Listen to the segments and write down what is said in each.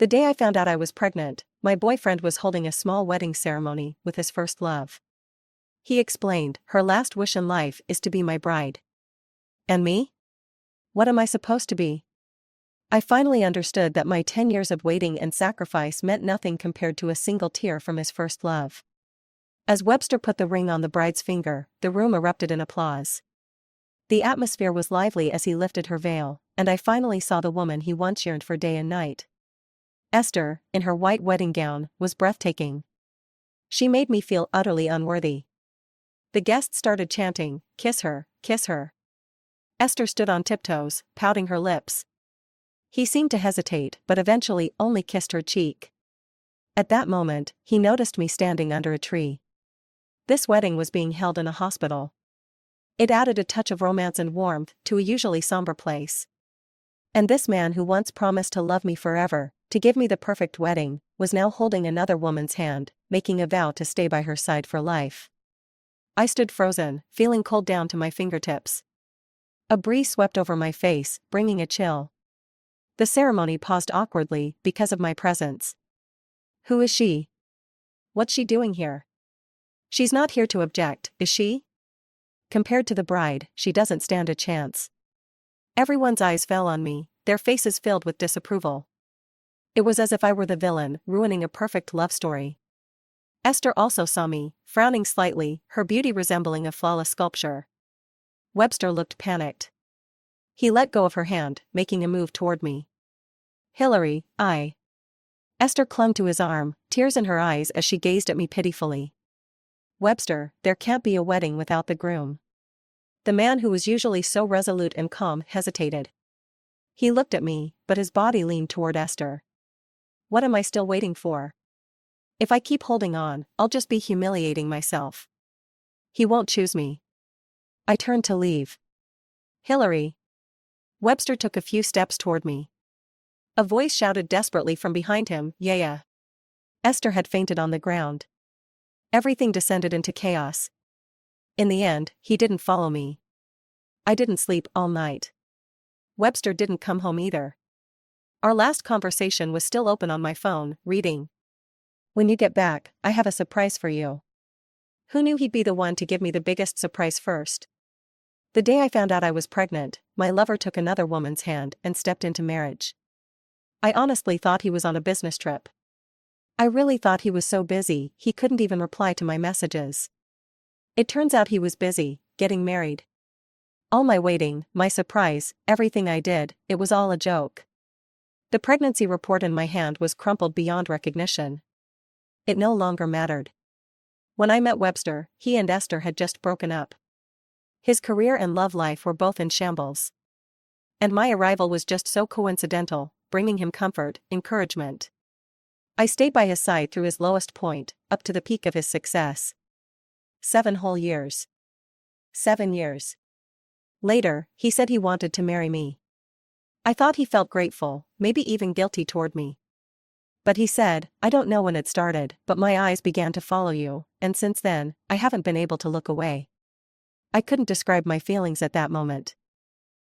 The day I found out I was pregnant, my boyfriend was holding a small wedding ceremony with his first love. He explained, her last wish in life is to be my bride. And me? What am I supposed to be? I finally understood that my 10 years of waiting and sacrifice meant nothing compared to a single tear from his first love. As Webster put the ring on the bride's finger, the room erupted in applause. The atmosphere was lively as he lifted her veil, and I finally saw the woman he once yearned for day and night. Esther, in her white wedding gown, was breathtaking. She made me feel utterly unworthy. The guests started chanting, "Kiss her, kiss her." Esther stood on tiptoes, pouting her lips. He seemed to hesitate but eventually only kissed her cheek. At that moment, he noticed me standing under a tree. This wedding was being held in a hospital. It added a touch of romance and warmth to a usually somber place. And this man who once promised to love me forever, to give me the perfect wedding, was now holding another woman's hand, making a vow to stay by her side for life. I stood frozen, feeling cold down to my fingertips. A breeze swept over my face, bringing a chill. The ceremony paused awkwardly because of my presence. Who is she? What's she doing here? She's not here to object, is she? Compared to the bride, she doesn't stand a chance. Everyone's eyes fell on me, their faces filled with disapproval. It was as if I were the villain, ruining a perfect love story. Esther also saw me, frowning slightly, her beauty resembling a flawless sculpture. Webster looked panicked. He let go of her hand, making a move toward me. Hillary, Esther clung to his arm, tears in her eyes as she gazed at me pitifully. Webster, there can't be a wedding without the groom. The man who was usually so resolute and calm hesitated. He looked at me, but his body leaned toward Esther. What am I still waiting for? If I keep holding on, I'll just be humiliating myself. He won't choose me. I turned to leave. Hillary. Webster took a few steps toward me. A voice shouted desperately from behind him, "Yeah." Esther had fainted on the ground. Everything descended into chaos. In the end, he didn't follow me. I didn't sleep all night. Webster didn't come home either. Our last conversation was still open on my phone, reading. When you get back, I have a surprise for you. Who knew he'd be the one to give me the biggest surprise first? The day I found out I was pregnant, my lover took another woman's hand and stepped into marriage. I honestly thought he was on a business trip. I really thought he was so busy, he couldn't even reply to my messages. It turns out he was busy, getting married. All my waiting, my surprise, everything I did, it was all a joke. The pregnancy report in my hand was crumpled beyond recognition. It no longer mattered. When I met Webster, he and Esther had just broken up. His career and love life were both in shambles. And my arrival was just so coincidental, bringing him comfort, encouragement. I stayed by his side through his lowest point, up to the peak of his success. 7 whole years. 7 years. Later, he said he wanted to marry me. I thought he felt grateful, maybe even guilty toward me. But he said, "I don't know when it started, but my eyes began to follow you, and since then, I haven't been able to look away." I couldn't describe my feelings at that moment.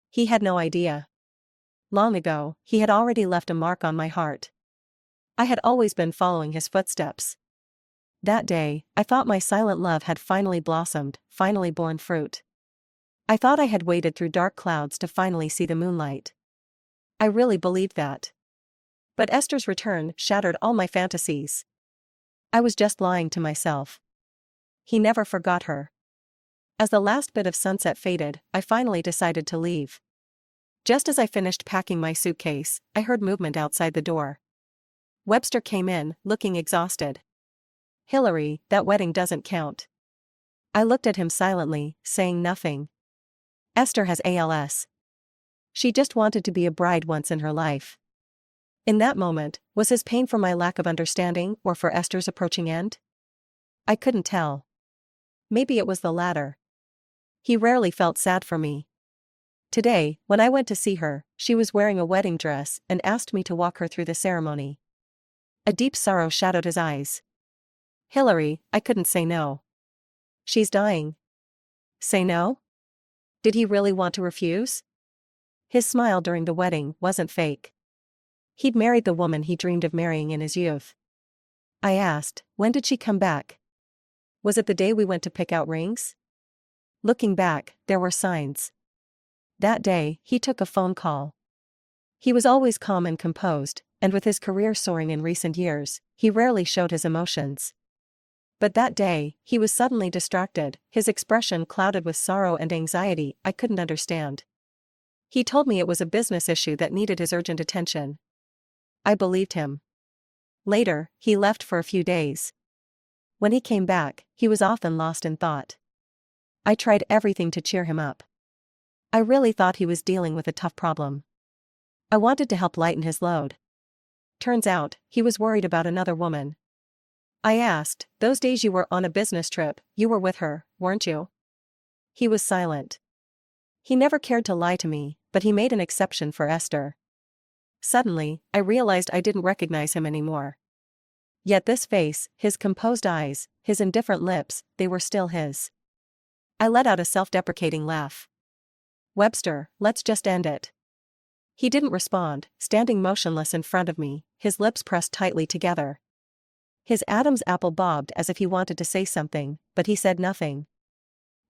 He had no idea. Long ago, he had already left a mark on my heart. I had always been following his footsteps. That day, I thought my silent love had finally blossomed, finally borne fruit. I thought I had waded through dark clouds to finally see the moonlight. I really believed that. But Esther's return shattered all my fantasies. I was just lying to myself. He never forgot her. As the last bit of sunset faded, I finally decided to leave. Just as I finished packing my suitcase, I heard movement outside the door. Webster came in, looking exhausted. "Hillary, that wedding doesn't count." I looked at him silently, saying nothing. Esther has ALS. She just wanted to be a bride once in her life. In that moment, was his pain for my lack of understanding or for Esther's approaching end? I couldn't tell. Maybe it was the latter. He rarely felt sad for me. Today, when I went to see her, she was wearing a wedding dress and asked me to walk her through the ceremony. A deep sorrow shadowed his eyes. "Hillary, I couldn't say no. She's dying." Say no? Did he really want to refuse? His smile during the wedding wasn't fake. He'd married the woman he dreamed of marrying in his youth. I asked, when did she come back? Was it the day we went to pick out rings? Looking back, there were signs. That day, he took a phone call. He was always calm and composed, and with his career soaring in recent years, he rarely showed his emotions. But that day, he was suddenly distracted, his expression clouded with sorrow and anxiety I couldn't understand. He told me it was a business issue that needed his urgent attention. I believed him. Later, he left for a few days. When he came back, he was often lost in thought. I tried everything to cheer him up. I really thought he was dealing with a tough problem. I wanted to help lighten his load. Turns out, he was worried about another woman. I asked, those days you were on a business trip, you were with her, weren't you? He was silent. He never cared to lie to me, but he made an exception for Esther. Suddenly, I realized I didn't recognize him anymore. Yet this face, his composed eyes, his indifferent lips, they were still his. I let out a self-deprecating laugh. Webster, let's just end it. He didn't respond, standing motionless in front of me, his lips pressed tightly together. His Adam's apple bobbed as if he wanted to say something, but he said nothing.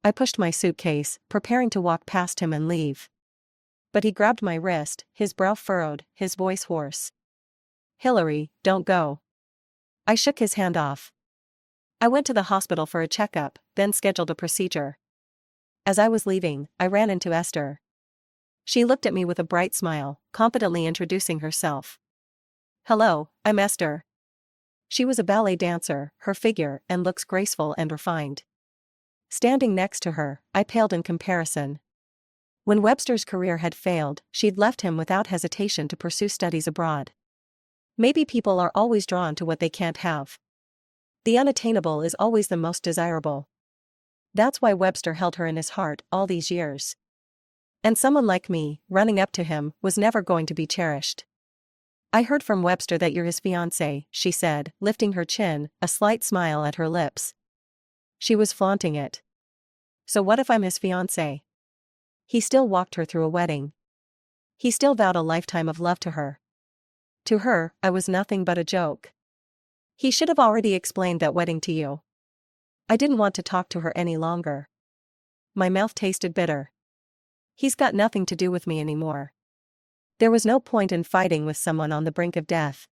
I pushed my suitcase, preparing to walk past him and leave. But he grabbed my wrist, his brow furrowed, his voice hoarse. Hillary, don't go. I shook his hand off. I went to the hospital for a checkup, then scheduled a procedure. As I was leaving, I ran into Esther. She looked at me with a bright smile, confidently introducing herself. Hello, I'm Esther. She was a ballet dancer, her figure and looks graceful and refined. Standing next to her, I paled in comparison. When Webster's career had failed, she'd left him without hesitation to pursue studies abroad. Maybe people are always drawn to what they can't have. The unattainable is always the most desirable. That's why Webster held her in his heart all these years. And someone like me, running up to him, was never going to be cherished. I heard from Webster that you're his fiancé, she said, lifting her chin, a slight smile at her lips. She was flaunting it. So what if I'm his fiancé? He still walked her through a wedding. He still vowed a lifetime of love to her. To her, I was nothing but a joke. He should have already explained that wedding to you. I didn't want to talk to her any longer. My mouth tasted bitter. He's got nothing to do with me anymore. There was no point in fighting with someone on the brink of death.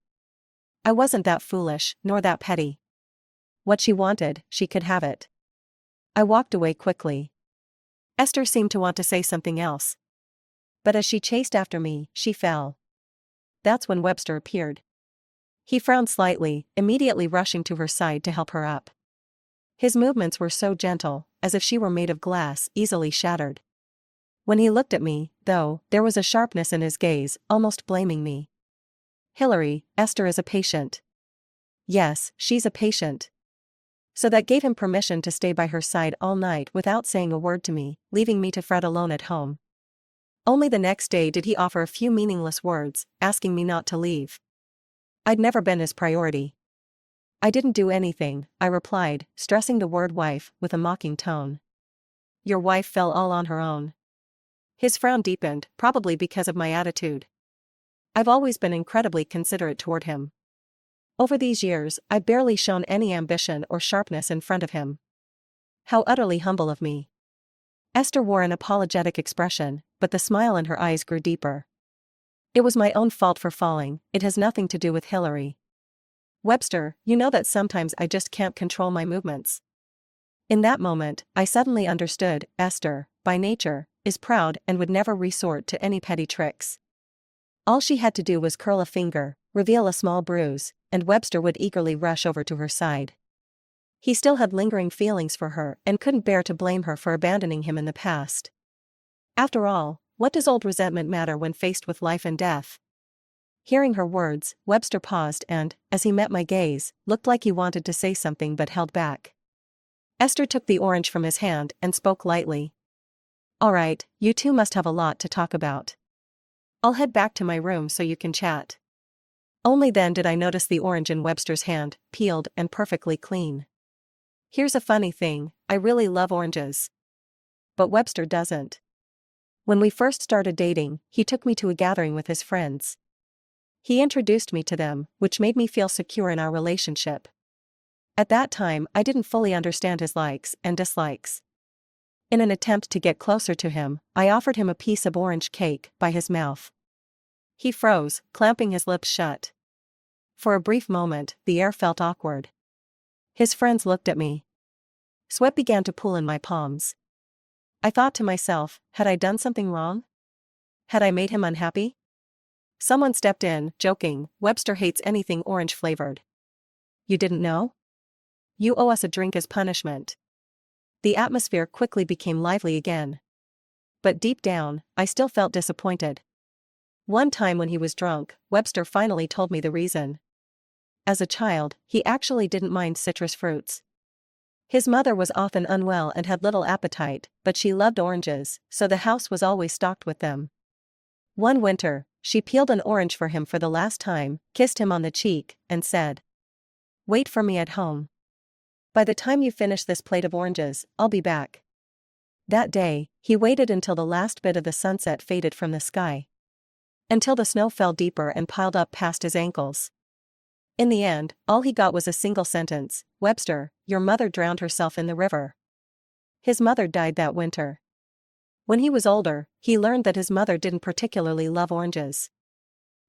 I wasn't that foolish, nor that petty. What she wanted, she could have it. I walked away quickly. Esther seemed to want to say something else. But as she chased after me, she fell. That's when Webster appeared. He frowned slightly, immediately rushing to her side to help her up. His movements were so gentle, as if she were made of glass, easily shattered. When he looked at me, though, there was a sharpness in his gaze, almost blaming me. Hillary, Esther is a patient. Yes, she's a patient. So that gave him permission to stay by her side all night without saying a word to me, leaving me to fret alone at home. Only the next day did he offer a few meaningless words, asking me not to leave. I'd never been his priority. I didn't do anything, I replied, stressing the word wife, with a mocking tone. Your wife fell all on her own. His frown deepened, probably because of my attitude. I've always been incredibly considerate toward him. Over these years, I've barely shown any ambition or sharpness in front of him. How utterly humble of me. Esther wore an apologetic expression, but the smile in her eyes grew deeper. It was my own fault for falling, it has nothing to do with Hillary. Webster, you know that sometimes I just can't control my movements. In that moment, I suddenly understood, Esther, by nature, is proud and would never resort to any petty tricks. All she had to do was curl a finger, reveal a small bruise, and Webster would eagerly rush over to her side. He still had lingering feelings for her and couldn't bear to blame her for abandoning him in the past. After all, what does old resentment matter when faced with life and death? Hearing her words, Webster paused and, as he met my gaze, looked like he wanted to say something but held back. Esther took the orange from his hand and spoke lightly. All right, you two must have a lot to talk about. I'll head back to my room so you can chat. Only then did I notice the orange in Webster's hand, peeled and perfectly clean. Here's a funny thing, I really love oranges. But Webster doesn't. When we first started dating, he took me to a gathering with his friends. He introduced me to them, which made me feel secure in our relationship. At that time, I didn't fully understand his likes and dislikes. In an attempt to get closer to him, I offered him a piece of orange cake by his mouth. He froze, clamping his lips shut. For a brief moment, the air felt awkward. His friends looked at me. Sweat began to pool in my palms. I thought to myself, had I done something wrong? Had I made him unhappy? Someone stepped in, joking, "Webster hates anything orange-flavored." "You didn't know? You owe us a drink as punishment." The atmosphere quickly became lively again. But deep down, I still felt disappointed. One time when he was drunk, Webster finally told me the reason. As a child, he actually didn't mind citrus fruits. His mother was often unwell and had little appetite, but she loved oranges, so the house was always stocked with them. One winter, she peeled an orange for him for the last time, kissed him on the cheek, and said, "Wait for me at home. By the time you finish this plate of oranges, I'll be back." That day, he waited until the last bit of the sunset faded from the sky. Until the snow fell deeper and piled up past his ankles. In the end, all he got was a single sentence, "Webster, your mother drowned herself in the river." His mother died that winter. When he was older, he learned that his mother didn't particularly love oranges.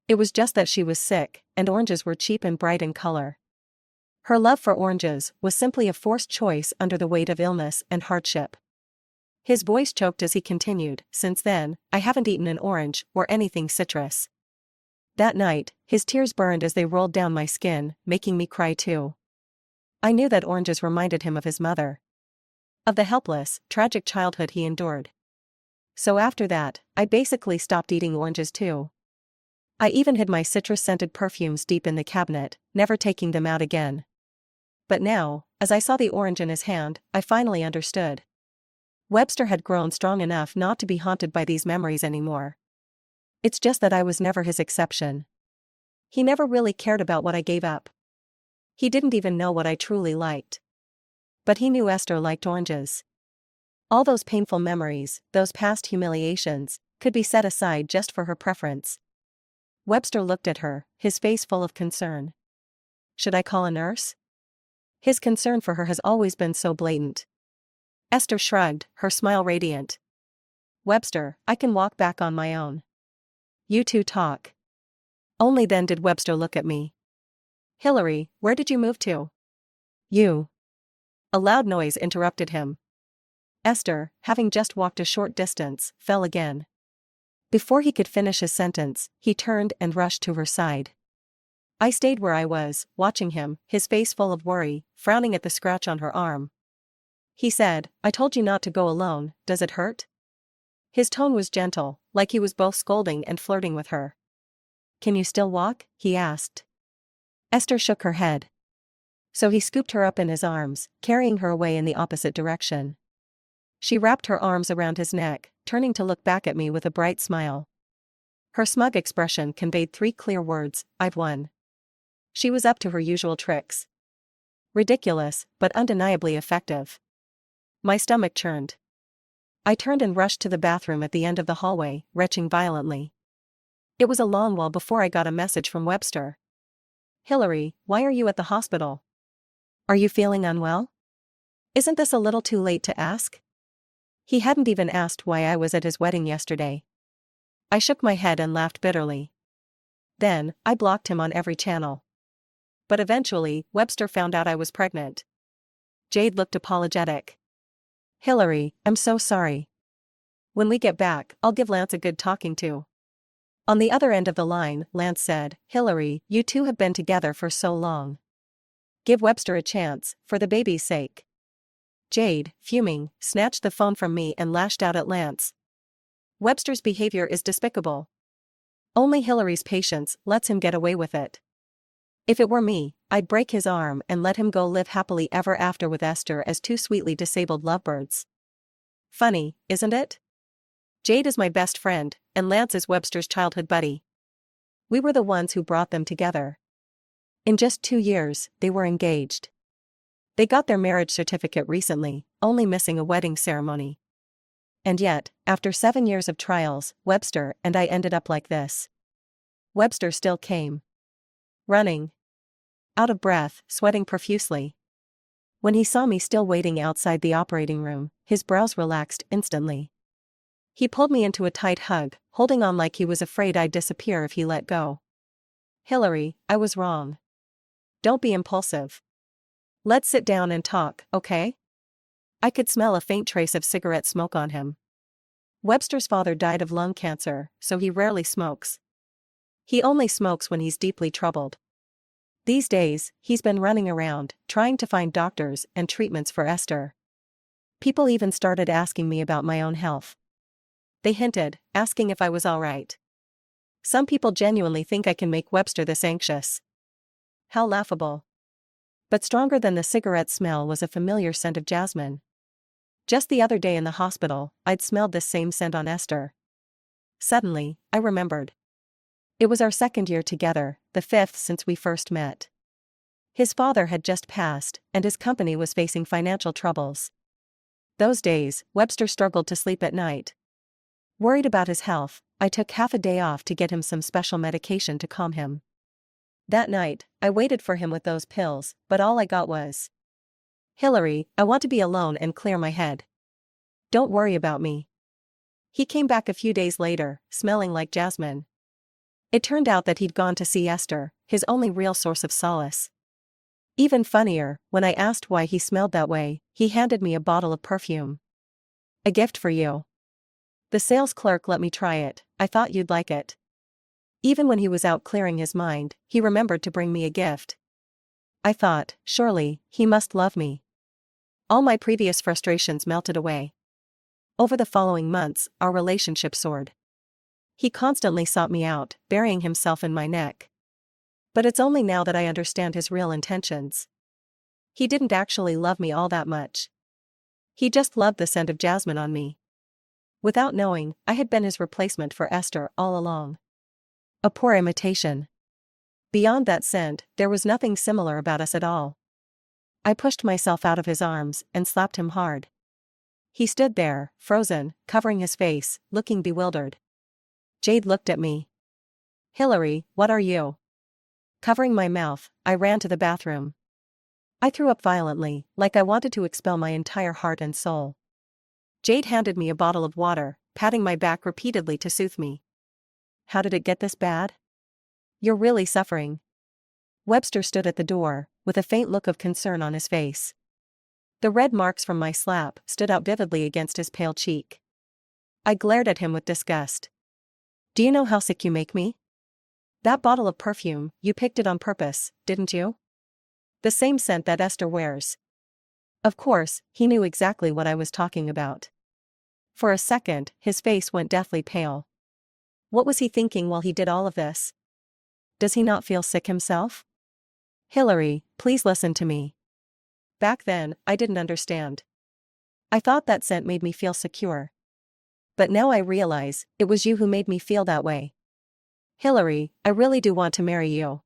It was just that she was sick, and oranges were cheap and bright in color. Her love for oranges was simply a forced choice under the weight of illness and hardship. His voice choked as he continued, "Since then, I haven't eaten an orange or anything citrus." That night, his tears burned as they rolled down my skin, making me cry too. I knew that oranges reminded him of his mother. Of the helpless, tragic childhood he endured. So after that, I basically stopped eating oranges too. I even hid my citrus-scented perfumes deep in the cabinet, never taking them out again. But now, as I saw the orange in his hand, I finally understood. Webster had grown strong enough not to be haunted by these memories anymore. It's just that I was never his exception. He never really cared about what I gave up. He didn't even know what I truly liked. But he knew Esther liked oranges. All those painful memories, those past humiliations, could be set aside just for her preference. Webster looked at her, his face full of concern. Should I call a nurse? His concern for her has always been so blatant. Esther shrugged, her smile radiant. "Webster, I can walk back on my own. You two talk." Only then did Webster look at me. "Hillary, where did you move to?" "You." A loud noise interrupted him. Esther, having just walked a short distance, fell again. Before he could finish his sentence, he turned and rushed to her side. I stayed where I was, watching him, his face full of worry, frowning at the scratch on her arm. He said, "I told you not to go alone, does it hurt?" His tone was gentle, like he was both scolding and flirting with her. "Can you still walk?" he asked. Esther shook her head. So he scooped her up in his arms, carrying her away in the opposite direction. She wrapped her arms around his neck, turning to look back at me with a bright smile. Her smug expression conveyed 3 clear words, "I've won." She was up to her usual tricks. Ridiculous, but undeniably effective. My stomach churned. I turned and rushed to the bathroom at the end of the hallway, retching violently. It was a long while before I got a message from Webster. "Hillary, why are you at the hospital? Are you feeling unwell? Isn't this a little too late to ask?" He hadn't even asked why I was at his wedding yesterday. I shook my head and laughed bitterly. Then, I blocked him on every channel. But eventually, Webster found out I was pregnant. Jade looked apologetic. "Hillary, I'm so sorry. When we get back, I'll give Lance a good talking to." On the other end of the line, Lance said, "Hillary, you two have been together for so long. Give Webster a chance, for the baby's sake." Jade, fuming, snatched the phone from me and lashed out at Lance. "Webster's behavior is despicable. Only Hillary's patience lets him get away with it. If it were me, I'd break his arm and let him go live happily ever after with Esther as 2 sweetly disabled lovebirds. Funny, isn't it? Jade is my best friend, and Lance is Webster's childhood buddy. We were the ones who brought them together. In just 2 years, they were engaged. They got their marriage certificate recently, only missing a wedding ceremony. And yet, after 7 years of trials, Webster and I ended up like this. Webster still came. Running. Out of breath, sweating profusely. When he saw me still waiting outside the operating room, his brows relaxed instantly. He pulled me into a tight hug, holding on like he was afraid I'd disappear if he let go. Hillary, I was wrong. Don't be impulsive. Let's sit down and talk, okay? I could smell a faint trace of cigarette smoke on him. Webster's father died of lung cancer, so he rarely smokes. He only smokes when he's deeply troubled. These days, he's been running around, trying to find doctors and treatments for Esther. People even started asking me about my own health. They hinted, asking if I was all right. Some people genuinely think I can make Webster this anxious. How laughable. But stronger than the cigarette smell was a familiar scent of jasmine. Just the other day in the hospital, I'd smelled this same scent on Esther. Suddenly, I remembered. It was our second year together, the 5th since we first met. His father had just passed, and his company was facing financial troubles. Those days, Webster struggled to sleep at night. Worried about his health, I took half a day off to get him some special medication to calm him. That night, I waited for him with those pills, but all I got was, "Hillary, I want to be alone and clear my head. Don't worry about me." He came back a few days later, smelling like jasmine. It turned out that he'd gone to see Esther, his only real source of solace. Even funnier, when I asked why he smelled that way, he handed me a bottle of perfume. "A gift for you. The sales clerk let me try it, I thought you'd like it." Even when he was out clearing his mind, he remembered to bring me a gift. I thought, surely, he must love me. All my previous frustrations melted away. Over the following months, our relationship soared. He constantly sought me out, burying himself in my neck. But it's only now that I understand his real intentions. He didn't actually love me all that much. He just loved the scent of jasmine on me. Without knowing, I had been his replacement for Esther all along. A poor imitation. Beyond that scent, there was nothing similar about us at all. I pushed myself out of his arms and slapped him hard. He stood there, frozen, covering his face, looking bewildered. Jade looked at me. "Hillary, what are you?" Covering my mouth, I ran to the bathroom. I threw up violently, like I wanted to expel my entire heart and soul. Jade handed me a bottle of water, patting my back repeatedly to soothe me. "How did it get this bad? You're really suffering." Webster stood at the door, with a faint look of concern on his face. The red marks from my slap stood out vividly against his pale cheek. I glared at him with disgust. "Do you know how sick you make me? That bottle of perfume, you picked it on purpose, didn't you? The same scent that Esther wears." Of course, he knew exactly what I was talking about. For a second, his face went deathly pale. What was he thinking while he did all of this? Does he not feel sick himself? "Hillary, please listen to me." Back then, I didn't understand. I thought that scent made me feel secure. But now I realize, it was you who made me feel that way. "Hillary, I really do want to marry you."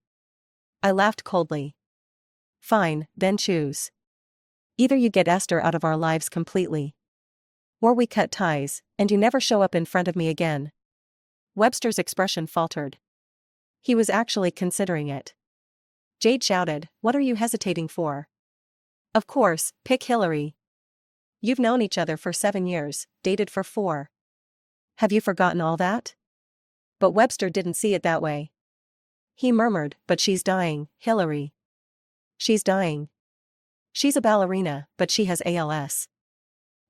I laughed coldly. "Fine, then choose. Either you get Esther out of our lives completely. Or we cut ties, and you never show up in front of me again." Webster's expression faltered. He was actually considering it. Jade shouted, "What are you hesitating for? Of course, pick Hillary. You've known each other for 7 years, dated for 4. Have you forgotten all that?" But Webster didn't see it that way. He murmured, "But she's dying, Hillary. She's dying. She's a ballerina, but she has ALS.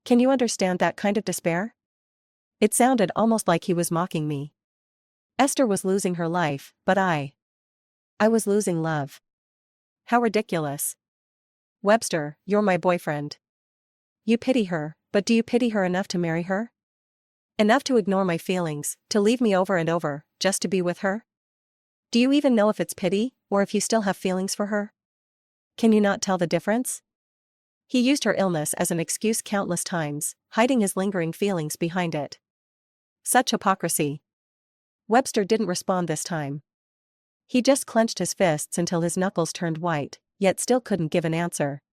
Can you understand that kind of despair?" It sounded almost like he was mocking me. Esther was losing her life, but I was losing love. How ridiculous. "Webster, you're my boyfriend. You pity her, but do you pity her enough to marry her? Enough to ignore my feelings, to leave me over and over, just to be with her? Do you even know if it's pity, or if you still have feelings for her? Can you not tell the difference?" He used her illness as an excuse countless times, hiding his lingering feelings behind it. Such hypocrisy. Webster didn't respond this time. He just clenched his fists until his knuckles turned white, yet still couldn't give an answer.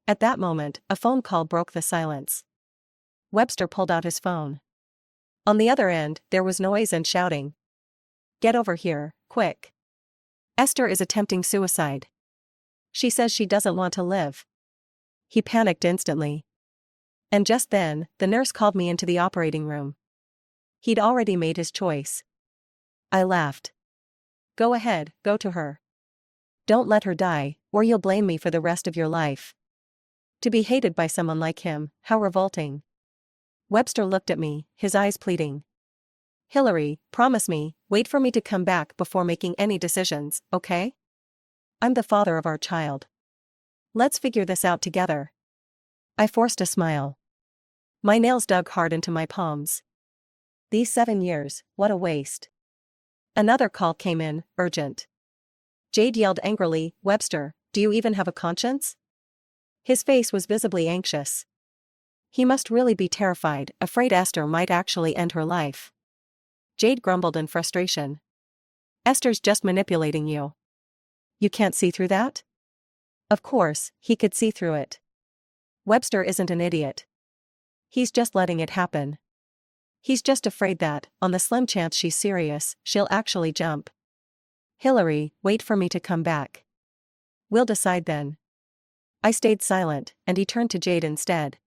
At that moment, a phone call broke the silence. Webster pulled out his phone. On the other end, there was noise and shouting. Get over here, quick. Esther is attempting suicide. She says she doesn't want to live. He panicked instantly. And just then, the nurse called me into the operating room. He'd already made his choice. I laughed. Go ahead, go to her. Don't let her die, or you'll blame me for the rest of your life. To be hated by someone like him, how revolting. Webster looked at me, his eyes pleading. Hillary, promise me, wait for me to come back before making any decisions, okay? I'm the father of our child. Let's figure this out together. I forced a smile. My nails dug hard into my palms. These 7 years, what a waste. Another call came in, urgent. Jade yelled angrily, Webster, do you even have a conscience? His face was visibly anxious. He must really be terrified, afraid Esther might actually end her life. Jade grumbled in frustration. Esther's just manipulating you. You can't see through that? Of course, he could see through it. Webster isn't an idiot. He's just letting it happen. He's just afraid that, on the slim chance she's serious, she'll actually jump. Hillary, wait for me to come back. We'll decide then. I stayed silent, and he turned to Jade instead.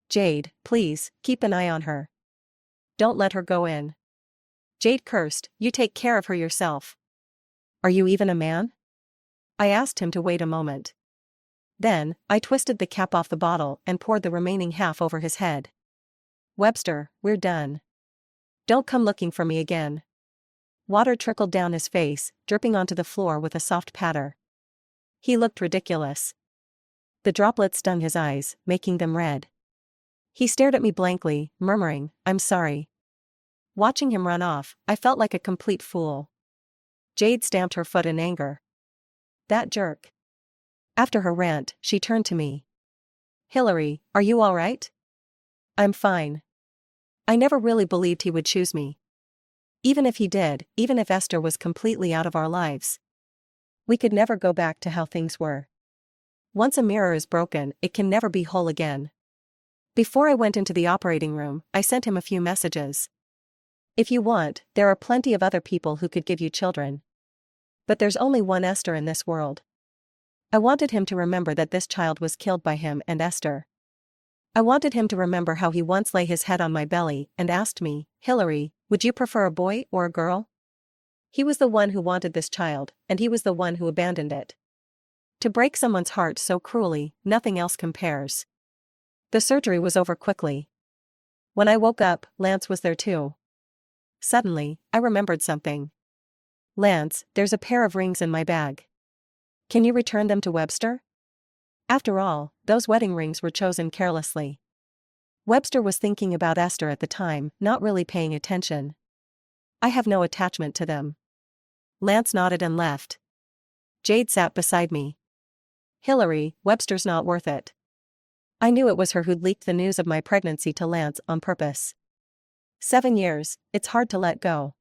Jade, please, keep an eye on her. Don't let her go in. Jade cursed, you take care of her yourself. Are you even a man? I asked him to wait a moment. Then, I twisted the cap off the bottle and poured the remaining half over his head. Webster, we're done. Don't come looking for me again. Water trickled down his face, dripping onto the floor with a soft patter. He looked ridiculous. The droplets stung his eyes, making them red. He stared at me blankly, murmuring, I'm sorry. Watching him run off, I felt like a complete fool. Jade stamped her foot in anger. That jerk. After her rant, she turned to me. Hillary, are you all right? I'm fine. I never really believed he would choose me. Even if he did, even if Esther was completely out of our lives, we could never go back to how things were. Once a mirror is broken, it can never be whole again. Before I went into the operating room, I sent him a few messages. If you want, there are plenty of other people who could give you children. But there's only one Esther in this world. I wanted him to remember that this child was killed by him and Esther. I wanted him to remember how he once lay his head on my belly and asked me, Hillary, would you prefer a boy or a girl? He was the one who wanted this child, and he was the one who abandoned it. To break someone's heart so cruelly, nothing else compares. The surgery was over quickly. When I woke up, Lance was there too. Suddenly, I remembered something. Lance, there's a pair of rings in my bag. Can you return them to Webster? After all, those wedding rings were chosen carelessly. Webster was thinking about Esther at the time, not really paying attention. I have no attachment to them. Lance nodded and left. Jade sat beside me. Hillary, Webster's not worth it. I knew it was her who'd leaked the news of my pregnancy to Lance on purpose. 7 years, it's hard to let go.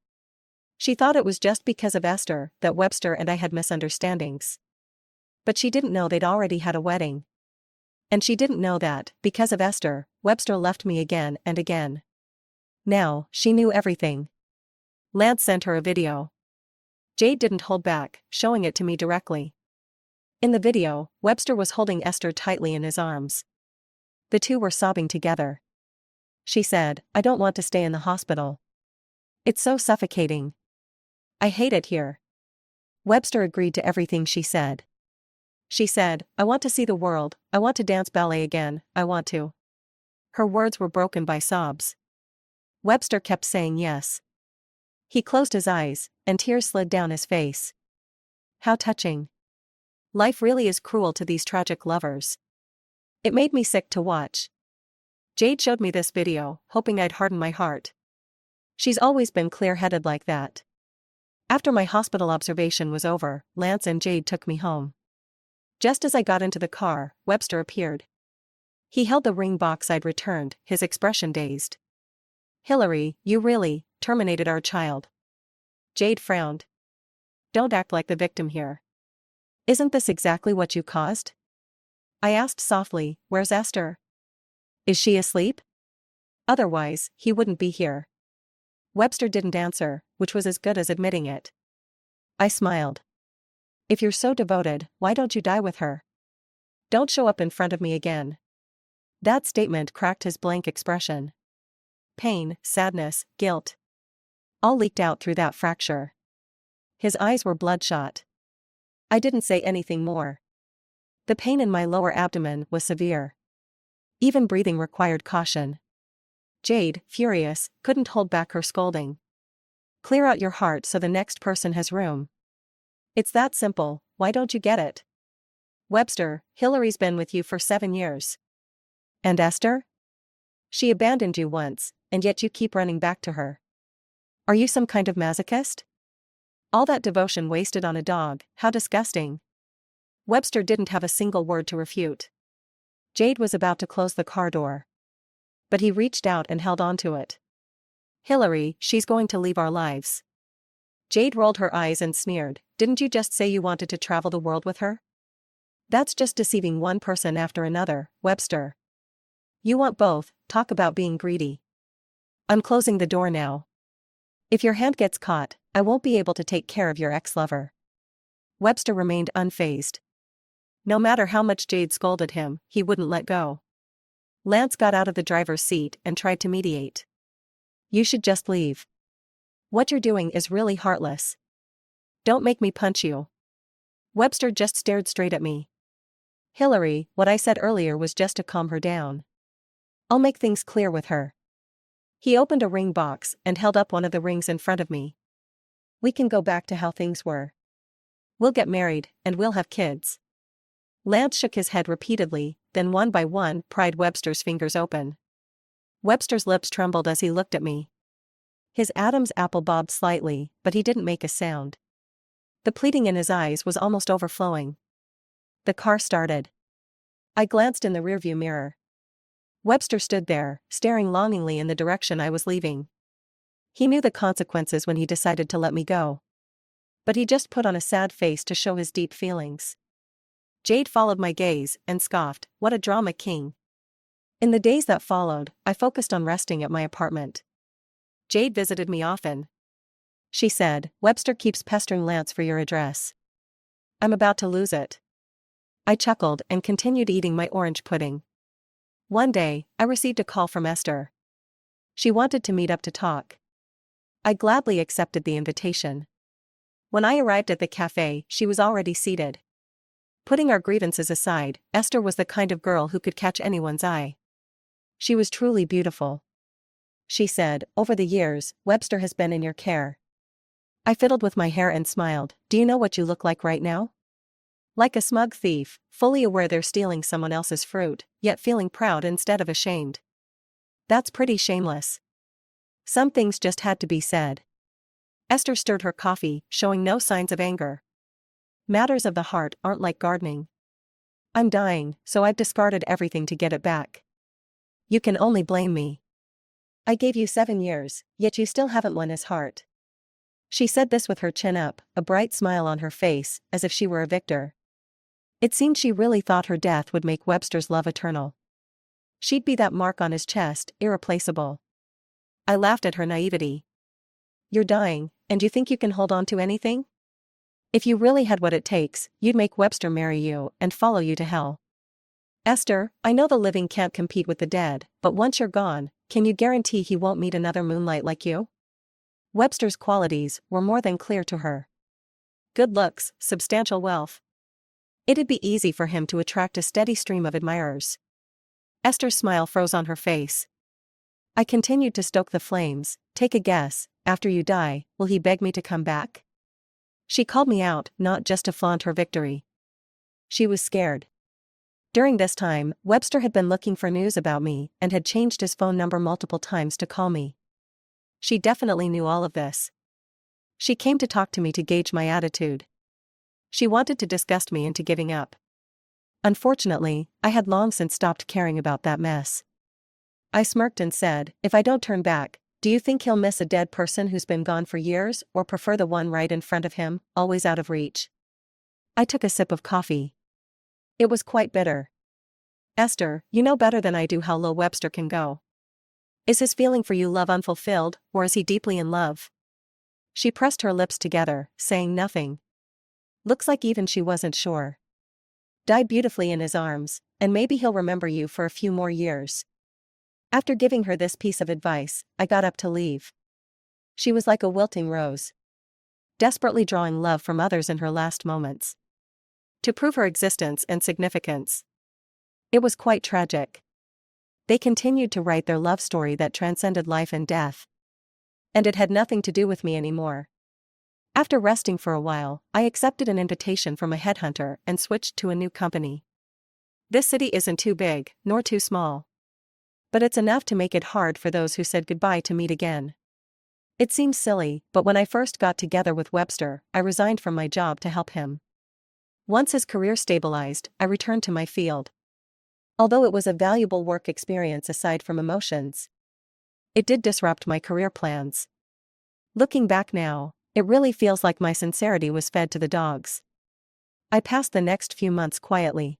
She thought it was just because of Esther that Webster and I had misunderstandings. But she didn't know they'd already had a wedding. And she didn't know that, because of Esther, Webster left me again and again. Now, she knew everything. Lance sent her a video. Jade didn't hold back, showing it to me directly. In the video, Webster was holding Esther tightly in his arms. The two were sobbing together. She said, I don't want to stay in the hospital. It's so suffocating. I hate it here. Webster agreed to everything she said. She said, I want to see the world, I want to dance ballet again, I want to. Her words were broken by sobs. Webster kept saying yes. He closed his eyes, and tears slid down his face. How touching. Life really is cruel to these tragic lovers. It made me sick to watch. Jade showed me this video, hoping I'd harden my heart. She's always been clear-headed like that. After my hospital observation was over, Lance and Jade took me home. Just as I got into the car, Webster appeared. He held the ring box I'd returned, his expression dazed. Hillary, you really terminated our child. Jade frowned. Don't act like the victim here. Isn't this exactly what you caused? I asked softly, where's Esther? Is she asleep? Otherwise, he wouldn't be here. Webster didn't answer, which was as good as admitting it. I smiled. If you're so devoted, why don't you die with her? Don't show up in front of me again. That statement cracked his blank expression. Pain, sadness, guilt. All leaked out through that fracture. His eyes were bloodshot. I didn't say anything more. The pain in my lower abdomen was severe. Even breathing required caution. Jade, furious, couldn't hold back her scolding. Clear out your heart so the next person has room. It's that simple, why don't you get it? Webster, Hillary's been with you for 7 years. And Esther? She abandoned you once, and yet you keep running back to her. Are you some kind of masochist? All that devotion wasted on a dog, how disgusting. Webster didn't have a single word to refute. Jade was about to close the car door. But he reached out and held on to it. Hillary, she's going to leave our lives. Jade rolled her eyes and sneered, didn't you just say you wanted to travel the world with her? That's just deceiving one person after another, Webster. You want both, talk about being greedy. I'm closing the door now. If your hand gets caught, I won't be able to take care of your ex-lover. Webster remained unfazed. No matter how much Jade scolded him, he wouldn't let go. Lance got out of the driver's seat and tried to mediate. You should just leave. What you're doing is really heartless. Don't make me punch you. Webster just stared straight at me. Hillary, what I said earlier was just to calm her down. I'll make things clear with her. He opened a ring box and held up one of the rings in front of me. We can go back to how things were. We'll get married, and we'll have kids. Lance shook his head repeatedly, then one by one pried Webster's fingers open. Webster's lips trembled as he looked at me. His Adam's apple bobbed slightly, but he didn't make a sound. The pleading in his eyes was almost overflowing. The car started. I glanced in the rearview mirror. Webster stood there, staring longingly in the direction I was leaving. He knew the consequences when he decided to let me go. But he just put on a sad face to show his deep feelings. Jade followed my gaze and scoffed, what a drama king. In the days that followed, I focused on resting at my apartment. Jade visited me often. She said, Webster keeps pestering Lance for your address. I'm about to lose it. I chuckled and continued eating my orange pudding. One day, I received a call from Esther. She wanted to meet up to talk. I gladly accepted the invitation. When I arrived at the cafe, she was already seated. Putting our grievances aside, Esther was the kind of girl who could catch anyone's eye. She was truly beautiful. She said, over the years, Webster has been in your care. I fiddled with my hair and smiled, do you know what you look like right now? Like a smug thief, fully aware they're stealing someone else's fruit, yet feeling proud instead of ashamed. That's pretty shameless. Some things just had to be said. Esther stirred her coffee, showing no signs of anger. Matters of the heart aren't like gardening. I'm dying, so I've discarded everything to get it back. You can only blame me. I gave you 7 years, yet you still haven't won his heart. She said this with her chin up, a bright smile on her face, as if she were a victor. It seemed she really thought her death would make Webster's love eternal. She'd be that mark on his chest, irreplaceable. I laughed at her naivety. You're dying, and you think you can hold on to anything? If you really had what it takes, you'd make Webster marry you and follow you to hell. Esther, I know the living can't compete with the dead, but once you're gone, can you guarantee he won't meet another moonlight like you? Webster's qualities were more than clear to her. Good looks, substantial wealth. It'd be easy for him to attract a steady stream of admirers. Esther's smile froze on her face. I continued to stoke the flames. Take a guess, after you die, will he beg me to come back? She called me out, not just to flaunt her victory. She was scared. During this time, Webster had been looking for news about me and had changed his phone number multiple times to call me. She definitely knew all of this. She came to talk to me to gauge my attitude. She wanted to disgust me into giving up. Unfortunately, I had long since stopped caring about that mess. I smirked and said, if I don't turn back, do you think he'll miss a dead person who's been gone for years or prefer the one right in front of him, always out of reach? I took a sip of coffee. It was quite bitter. Esther, you know better than I do how low Webster can go. Is his feeling for you love unfulfilled, or is he deeply in love? She pressed her lips together, saying nothing. Looks like even she wasn't sure. Died beautifully in his arms, and maybe he'll remember you for a few more years. After giving her this piece of advice, I got up to leave. She was like a wilting rose, desperately drawing love from others in her last moments, to prove her existence and significance. It was quite tragic. They continued to write their love story that transcended life and death. And it had nothing to do with me anymore. After resting for a while, I accepted an invitation from a headhunter and switched to a new company. This city isn't too big, nor too small. But it's enough to make it hard for those who said goodbye to meet again. It seems silly, but when I first got together with Webster, I resigned from my job to help him. Once his career stabilized, I returned to my field. Although it was a valuable work experience aside from emotions, it did disrupt my career plans. Looking back now, it really feels like my sincerity was fed to the dogs. I passed the next few months quietly.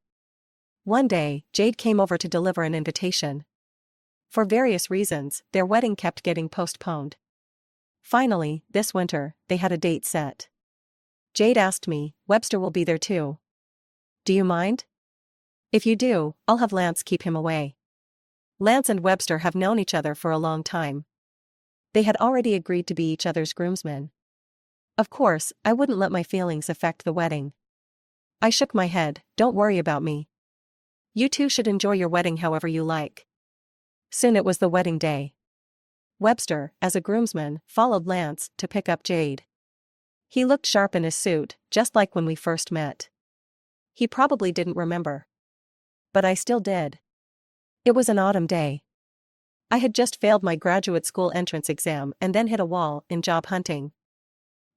One day, Jade came over to deliver an invitation. For various reasons, their wedding kept getting postponed. Finally, this winter, they had a date set. Jade asked me, "Webster will be there too. Do you mind? If you do, I'll have Lance keep him away." Lance and Webster have known each other for a long time. They had already agreed to be each other's groomsmen. Of course, I wouldn't let my feelings affect the wedding. I shook my head, "Don't worry about me. You two should enjoy your wedding however you like." Soon it was the wedding day. Webster, as a groomsman, followed Lance to pick up Jade. He looked sharp in his suit, just like when we first met. He probably didn't remember. But I still did. It was an autumn day. I had just failed my graduate school entrance exam and then hit a wall in job hunting.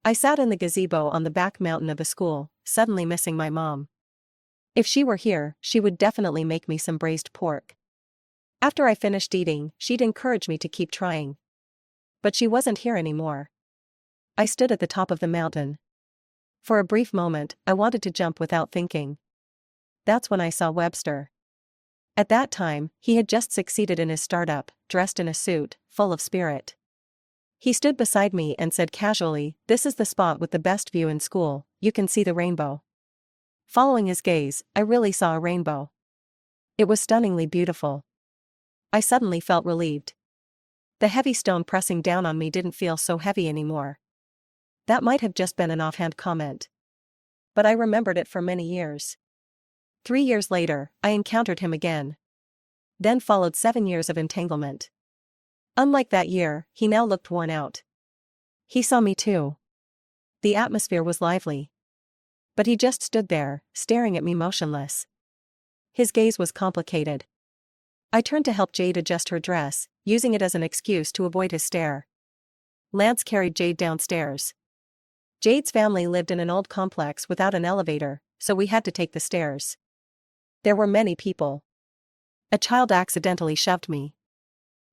I sat in the gazebo on the back mountain of the school, suddenly missing my mom. If she were here, she would definitely make me some braised pork. After I finished eating, she'd encourage me to keep trying. But she wasn't here anymore. I stood at the top of the mountain. For a brief moment, I wanted to jump without thinking. That's when I saw Webster. At that time, he had just succeeded in his startup, dressed in a suit, full of spirit. He stood beside me and said casually, "This is the spot with the best view in school, you can see the rainbow." Following his gaze, I really saw a rainbow. It was stunningly beautiful. I suddenly felt relieved. The heavy stone pressing down on me didn't feel so heavy anymore. That might have just been an offhand comment. But I remembered it for many years. 3 years later, I encountered him again. Then followed 7 years of entanglement. Unlike that year, he now looked worn out. He saw me too. The atmosphere was lively. But he just stood there, staring at me motionless. His gaze was complicated. I turned to help Jade adjust her dress, using it as an excuse to avoid his stare. Lance carried Jade downstairs. Jade's family lived in an old complex without an elevator, so we had to take the stairs. There were many people. A child accidentally shoved me.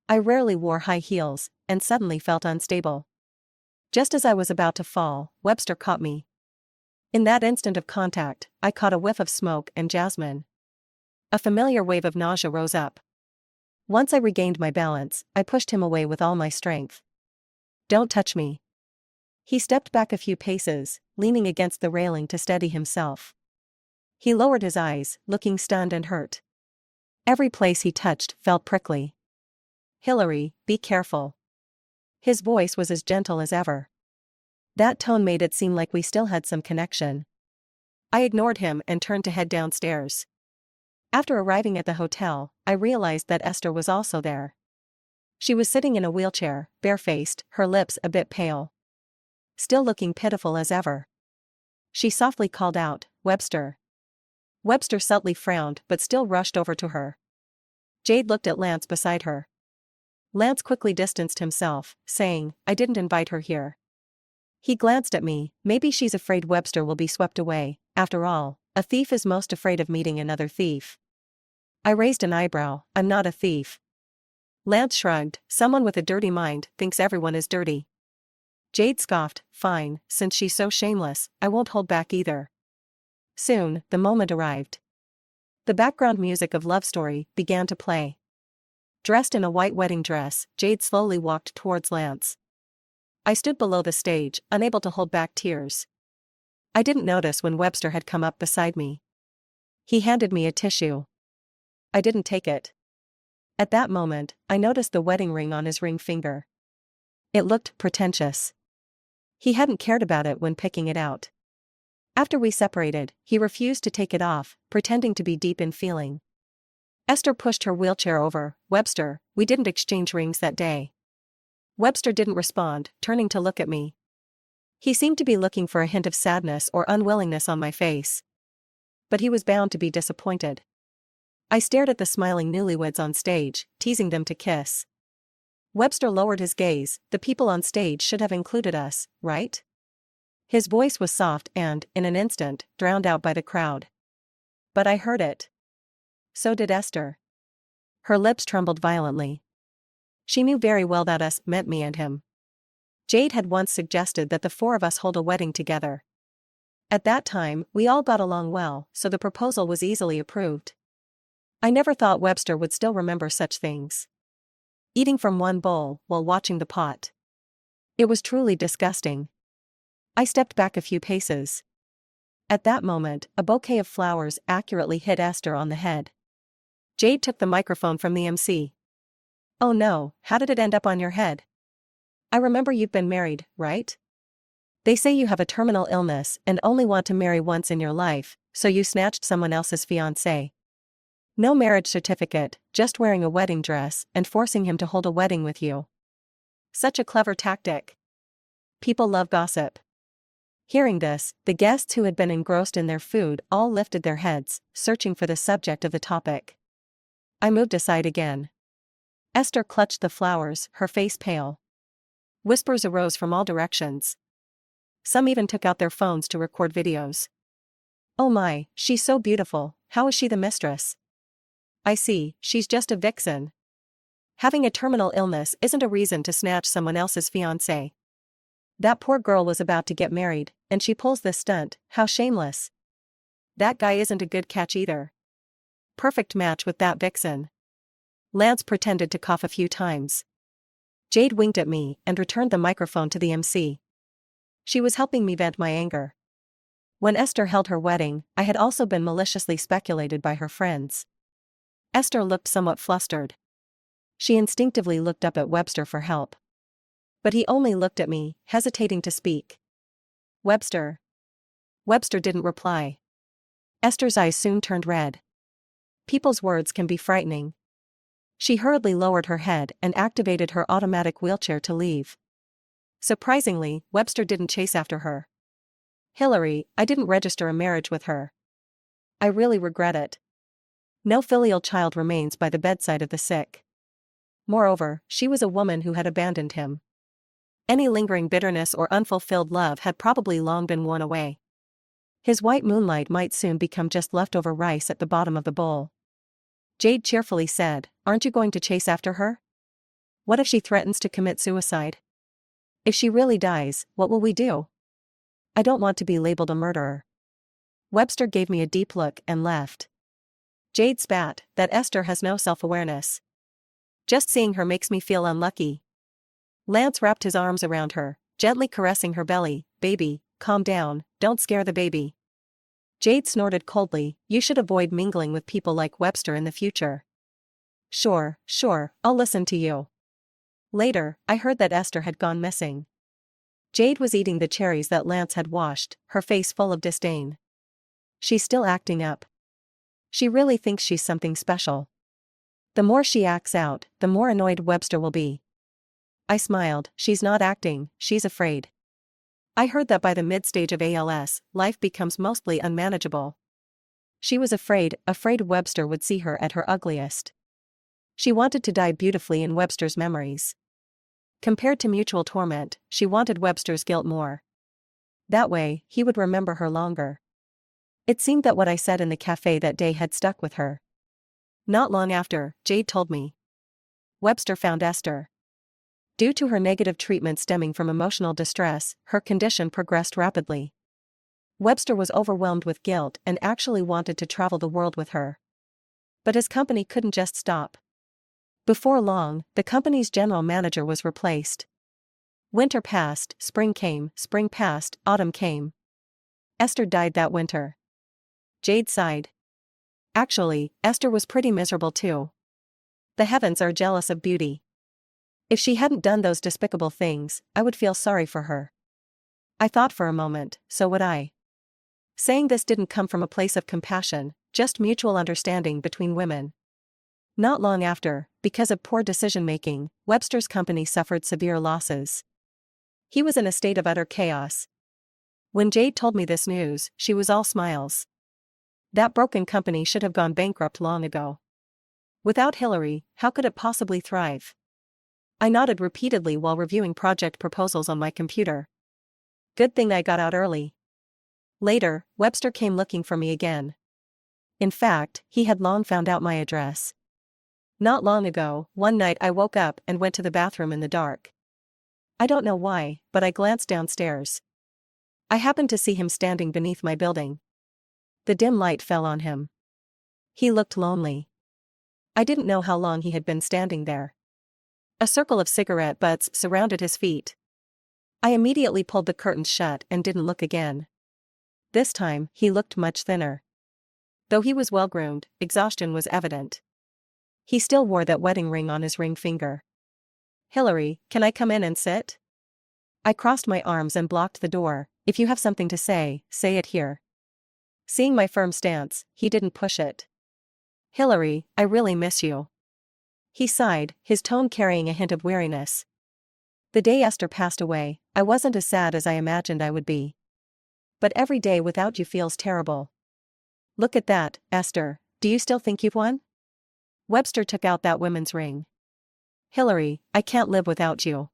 I rarely wore high heels, and suddenly felt unstable. Just as I was about to fall, Webster caught me. In that instant of contact, I caught a whiff of smoke and jasmine. A familiar wave of nausea rose up. Once I regained my balance, I pushed him away with all my strength. "Don't touch me." He stepped back a few paces, leaning against the railing to steady himself. He lowered his eyes, looking stunned and hurt. Every place he touched felt prickly. "Hillary, be careful." His voice was as gentle as ever. That tone made it seem like we still had some connection. I ignored him and turned to head downstairs. After arriving at the hotel, I realized that Esther was also there. She was sitting in a wheelchair, barefaced, her lips a bit pale. Still looking pitiful as ever. She softly called out, "Webster." Webster subtly frowned but still rushed over to her. Jade looked at Lance beside her. Lance quickly distanced himself, saying, "I didn't invite her here." He glanced at me, "Maybe she's afraid Webster will be swept away. After all, a thief is most afraid of meeting another thief." I raised an eyebrow, "I'm not a thief." Lance shrugged, "Someone with a dirty mind thinks everyone is dirty." Jade scoffed, "Fine, since she's so shameless, I won't hold back either." Soon, the moment arrived. The background music of Love Story began to play. Dressed in a white wedding dress, Jade slowly walked towards Lance. I stood below the stage, unable to hold back tears. I didn't notice when Webster had come up beside me. He handed me a tissue. I didn't take it. At that moment, I noticed the wedding ring on his ring finger. It looked pretentious. He hadn't cared about it when picking it out. After we separated, he refused to take it off, pretending to be deep in feeling. Esther pushed her wheelchair over. Webster, we didn't exchange rings that day. Webster didn't respond, turning to look at me. He seemed to be looking for a hint of sadness or unwillingness on my face. But he was bound to be disappointed. I stared at the smiling newlyweds on stage, teasing them to kiss. Webster lowered his gaze. The people on stage should have included us, right? His voice was soft and, in an instant, drowned out by the crowd. But I heard it. So did Esther. Her lips trembled violently. She knew very well that us meant me and him. Jade had once suggested that the four of us hold a wedding together. At that time, we all got along well, so the proposal was easily approved. I never thought Webster would still remember such things. Eating from one bowl while watching the pot. It was truly disgusting. I stepped back a few paces. At that moment, a bouquet of flowers accurately hit Esther on the head. Jade took the microphone from the MC. Oh no, how did it end up on your head? I remember you've been married, right? They say you have a terminal illness and only want to marry once in your life, so you snatched someone else's fiancé. No marriage certificate, just wearing a wedding dress and forcing him to hold a wedding with you. Such a clever tactic. People love gossip. Hearing this, the guests who had been engrossed in their food all lifted their heads, searching for the subject of the topic. I moved aside again. Esther clutched the flowers, her face pale. Whispers arose from all directions. Some even took out their phones to record videos. Oh my, she's so beautiful, how is she the mistress? I see, she's just a vixen. Having a terminal illness isn't a reason to snatch someone else's fiancé. That poor girl was about to get married, and she pulls this stunt, how shameless. That guy isn't a good catch either. Perfect match with that vixen. Lance pretended to cough a few times. Jade winked at me and returned the microphone to the MC. She was helping me vent my anger. When Esther held her wedding, I had also been maliciously speculated by her friends. Esther looked somewhat flustered. She instinctively looked up at Webster for help. But he only looked at me, hesitating to speak. Webster. Webster didn't reply. Esther's eyes soon turned red. People's words can be frightening. She hurriedly lowered her head and activated her automatic wheelchair to leave. Surprisingly, Webster didn't chase after her. Hillary, I didn't register a marriage with her. I really regret it. No filial child remains by the bedside of the sick. Moreover, she was a woman who had abandoned him. Any lingering bitterness or unfulfilled love had probably long been worn away. His white moonlight might soon become just leftover rice at the bottom of the bowl. Jade cheerfully said, "Aren't you going to chase after her? What if she threatens to commit suicide? If she really dies, what will we do? I don't want to be labeled a murderer." Webster gave me a deep look and left. Jade spat, "That Esther has no self-awareness. Just seeing her makes me feel unlucky." Lance wrapped his arms around her, gently caressing her belly. "Baby, calm down, don't scare the baby." Jade snorted coldly, "You should avoid mingling with people like Webster in the future." Sure, I'll listen to you." Later, I heard that Esther had gone missing. Jade was eating the cherries that Lance had washed, her face full of disdain. She's still acting up. She really thinks she's something special. The more she acts out, the more annoyed Webster will be. I smiled. She's not acting, she's afraid. I heard that by the mid-stage of ALS, life becomes mostly unmanageable. She was afraid Webster would see her at her ugliest. She wanted to die beautifully in Webster's memories. Compared to mutual torment, she wanted Webster's guilt more. That way, he would remember her longer. It seemed that what I said in the cafe that day had stuck with her. Not long after, Jade told me. Webster found Esther. Due to her negative treatment stemming from emotional distress, her condition progressed rapidly. Webster was overwhelmed with guilt and actually wanted to travel the world with her. But his company couldn't just stop. Before long, the company's general manager was replaced. Winter passed, spring came, spring passed, autumn came. Esther died that winter. Jade sighed. Actually, Esther was pretty miserable too. The heavens are jealous of beauty. If she hadn't done those despicable things, I would feel sorry for her. I thought for a moment, so would I. Saying this didn't come from a place of compassion, just mutual understanding between women. Not long after, because of poor decision-making, Webster's company suffered severe losses. He was in a state of utter chaos. When Jade told me this news, she was all smiles. That broken company should have gone bankrupt long ago. Without Hillary, how could it possibly thrive? I nodded repeatedly while reviewing project proposals on my computer. Good thing I got out early. Later, Webster came looking for me again. In fact, he had long found out my address. Not long ago, one night I woke up and went to the bathroom in the dark. I don't know why, but I glanced downstairs. I happened to see him standing beneath my building. The dim light fell on him. He looked lonely. I didn't know how long he had been standing there. A circle of cigarette butts surrounded his feet. I immediately pulled the curtains shut and didn't look again. This time, he looked much thinner. Though he was well-groomed, exhaustion was evident. He still wore that wedding ring on his ring finger. "Hillary, can I come in and sit?" I crossed my arms and blocked the door. "If you have something to say, say it here." Seeing my firm stance, he didn't push it. "Hillary, I really miss you." He sighed, his tone carrying a hint of weariness. The day Esther passed away, I wasn't as sad as I imagined I would be. But every day without you feels terrible. Look at that, Esther, do you still think you've won? Webster took out that women's ring. "Hillary, I can't live without you.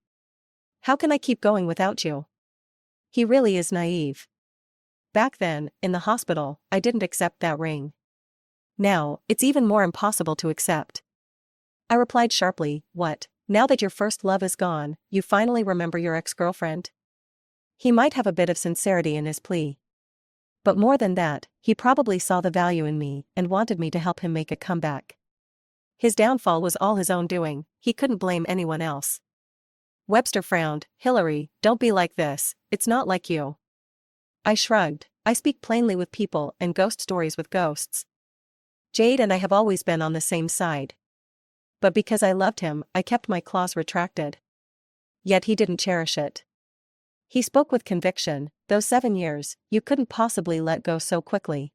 How can I keep going without you?" He really is naive. Back then, in the hospital, I didn't accept that ring. Now, it's even more impossible to accept. I replied sharply, "What, now that your first love is gone, you finally remember your ex-girlfriend?" He might have a bit of sincerity in his plea. But more than that, he probably saw the value in me and wanted me to help him make a comeback. His downfall was all his own doing, he couldn't blame anyone else. Webster frowned. "Hillary, don't be like this, it's not like you." I shrugged. I speak plainly with people and ghost stories with ghosts. Jade and I have always been on the same side. But because I loved him, I kept my claws retracted. Yet he didn't cherish it. He spoke with conviction. "Those 7 years, you couldn't possibly let go so quickly."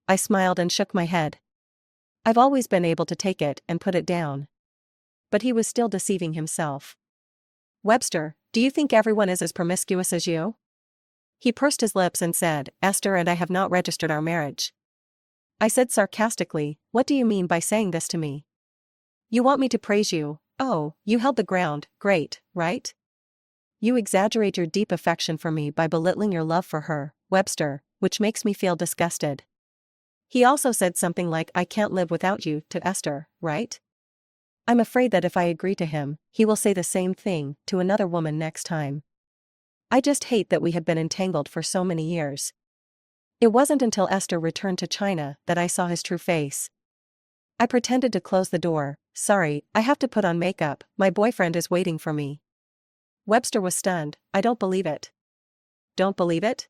I smiled and shook my head. I've always been able to take it and put it down. But he was still deceiving himself. "Webster, do you think everyone is as promiscuous as you?" He pursed his lips and said, "Esther and I have not registered our marriage." I said sarcastically, "What do you mean by saying this to me? You want me to praise you? Oh, you held the ground, great, right? You exaggerate your deep affection for me by belittling your love for her, Webster, which makes me feel disgusted." He also said something like, "I can't live without you," to Esther, right? I'm afraid that if I agree to him, he will say the same thing to another woman next time. I just hate that we had been entangled for so many years. It wasn't until Esther returned to China that I saw his true face. I pretended to close the door. "Sorry, I have to put on makeup, my boyfriend is waiting for me." Webster was stunned. "I don't believe it." "Don't believe it?"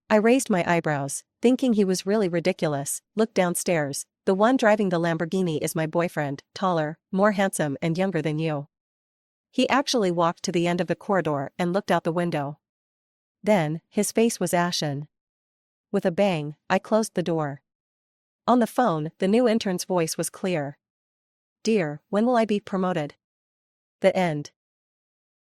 I raised my eyebrows, thinking he was really ridiculous. "Look downstairs, the one driving the Lamborghini is my boyfriend, taller, more handsome and younger than you." He actually walked to the end of the corridor and looked out the window. Then, his face was ashen. With a bang, I closed the door. On the phone, the new intern's voice was clear. "Dear, when will I be promoted?" The end.